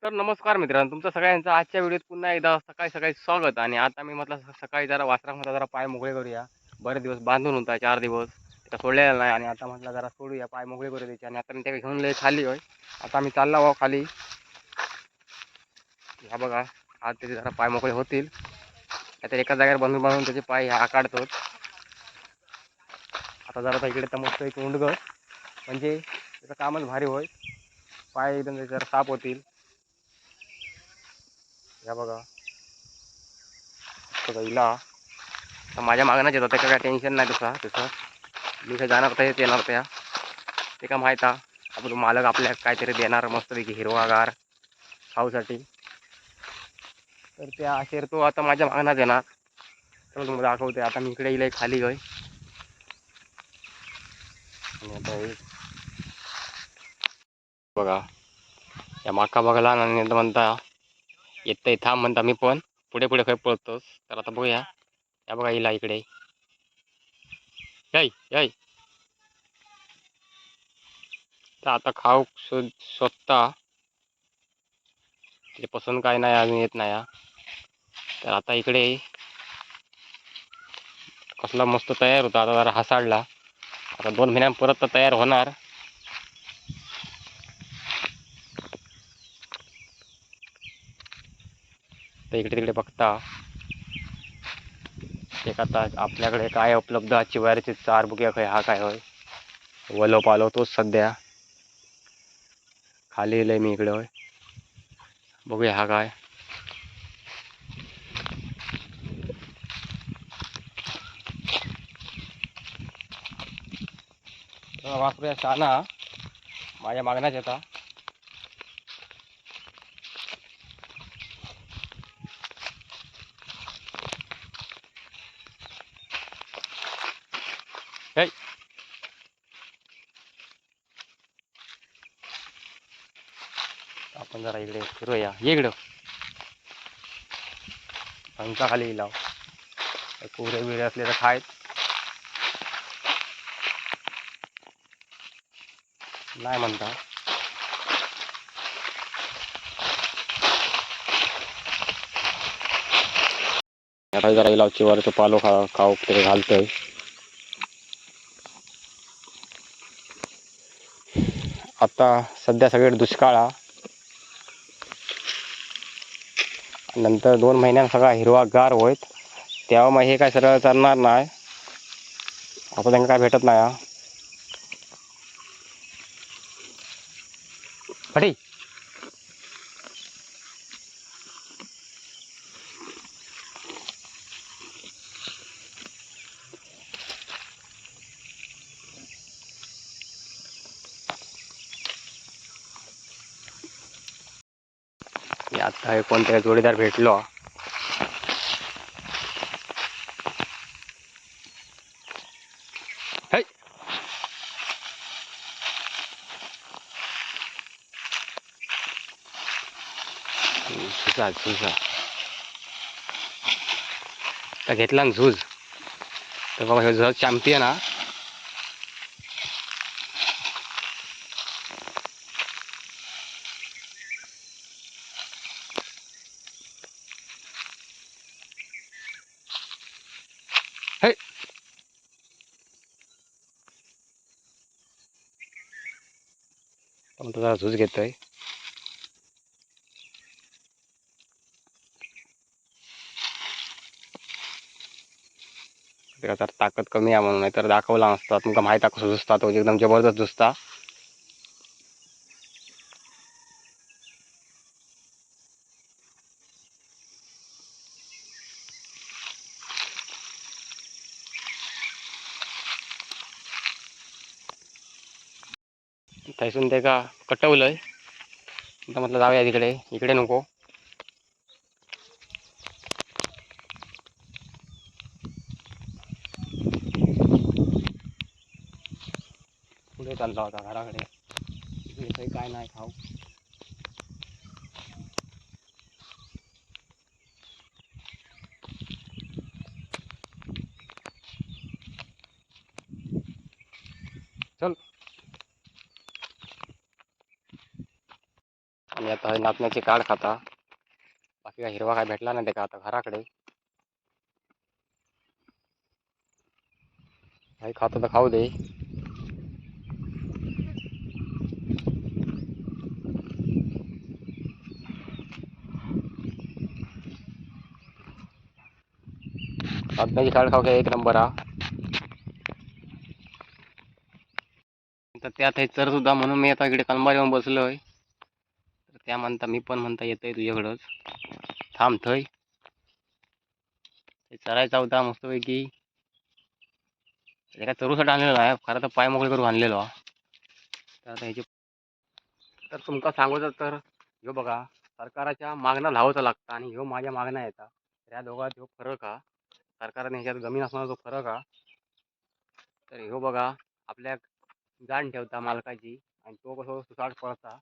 तर नमस्कार मित्रांनो, तुमचं सगळ्यांचं आजच्या व्हिडिओत पुन्हा एकदा सकाळी सकाळी स्वागत. आणि आता मी म्हटलं सकाळी जरा वासरामध्ये जरा पाय मोकळे करूया. बरेच दिवस बांधून होता, 4 दिवस त्याला सोडलेला नाही. आणि आता म्हटलं जरा सोडूया, पाय मोकळे करू द्यायचे. आणि आता मी त्याला घेऊन लय खाली होय. आता मी चालला हो खाली. ह्या बघा, आज त्याचे जरा पाय मोकळे होतील. आता एका जागेवर बांधून बांधून त्याचे पाय ह्या काढतो. आता जरा इकडे तर मस्त एक उंडग, म्हणजे त्याचं कामच भारी होय. पाय एकदम जरा साफ होतील. या बघा पहिला तर माझ्या मागणंच येतं, त्याचं काय टेन्शन नाही. तसं मी काही जाणार तर येणार त्या ते का माहीत आहे. आपण मालक आपल्या काहीतरी देणार मस्तपैकी हिरवागार खाऊसाठी. तर त्या अखेर तो आता माझ्या मागणंच येणार. तर तुम्हाला दाखवते. आता मी इकडे येईल खाली गय. आणि आता बघा या माका बघायला आणि म्हणता येतंय थांब, म्हणता मी पण पुढे पुढे काही पळतोस. तर आता बघूया. या बघा येईल इकडे. याय याय तर आता खाऊ शोधता. ते पसंत काय नाही, अजून येत नाही. तर आता इकडे कसला मस्त तयार होता. आता जरा हासाडला. आता 2 महिन्यां परत तर तयार होणार. तर इकडे तिकडे बघता एक आता आपल्याकडे काय उपलब्ध आहे. चिवारीचे 4 बुक्या काय हा काय होय. वलो पालो तोच सध्या खाली येईल मी इकडे होय. बघूया हा काय. वापरूया शाना, माझ्या मागण्याच येता. हे आपण जरा इकडे फिरूया. ये इकडं पंचा खाली लाव. कुरे बिरे असले तर खायत नाही म्हणता. आता जरा इलाव चिवारीचं पालो खाऊ तरी घालतोय. आता सध्या सगळे दुष्काळ. नंतर 2 महिन्यात सगळा हिरवागार होईत. तेव्हा मग हे काय सरळ चालणार नाही. आता त्यांना काय भेटत नाही. हटी आता हे कोणत्या जोडीदार भेटलो. हे झुजा झुजा तर घेतला ना झूज. तर बाबा हे झूज चॅम्पियन हा. हे पण तो जरा झूज घेतोय. त्याला तर ताकद कमी आहे म्हणून, नाही तर दाखवला नसता. तुमका माहित आहे कसं झुजता तो, एकदम जबरदस्त झुजता. थैसून ते का कटवलंय. आता म्हटलं जाऊया तिकडे. इकडे नको. पुढे चालला होता घराकडे. इकडे काही काय नाही खाऊ. चल आणि आता हे नाचण्याचे काढ खाता. बाकी काय हिरवा काय भेटला नाही त्याका आता घराकडे. काही खातो तर खाऊ दे. नाचण्याची काढ खाऊ काय एक नंबर हा. तर त्यात हे चर सुद्धा म्हणून मी आता इकडे कलंबार येऊन बसलोय. तर त्या म्हणता मी पण म्हणता येतोय तुझ्याकडंच. थांब थंय. ते चरायचा होता मस्तपैकी. एका चरूसाठी आणलेला आहे खरं तर पाय मोकळे करून आणलेलो. तर आता ह्याची तर तुमका सांगू तर ह्यो बघा सरकाराच्या मागणं लावायचं लागतं आणि ह्यो माझ्या मागणं येतात. त्या दोघात ह्यो फरक हा. सरकारने ह्याच्यात जमीन असणार जो फरक हा. तर ह्यो बघा आपल्या जाण ठेवता मालकाची आणि तो कसं सुसाट पळता.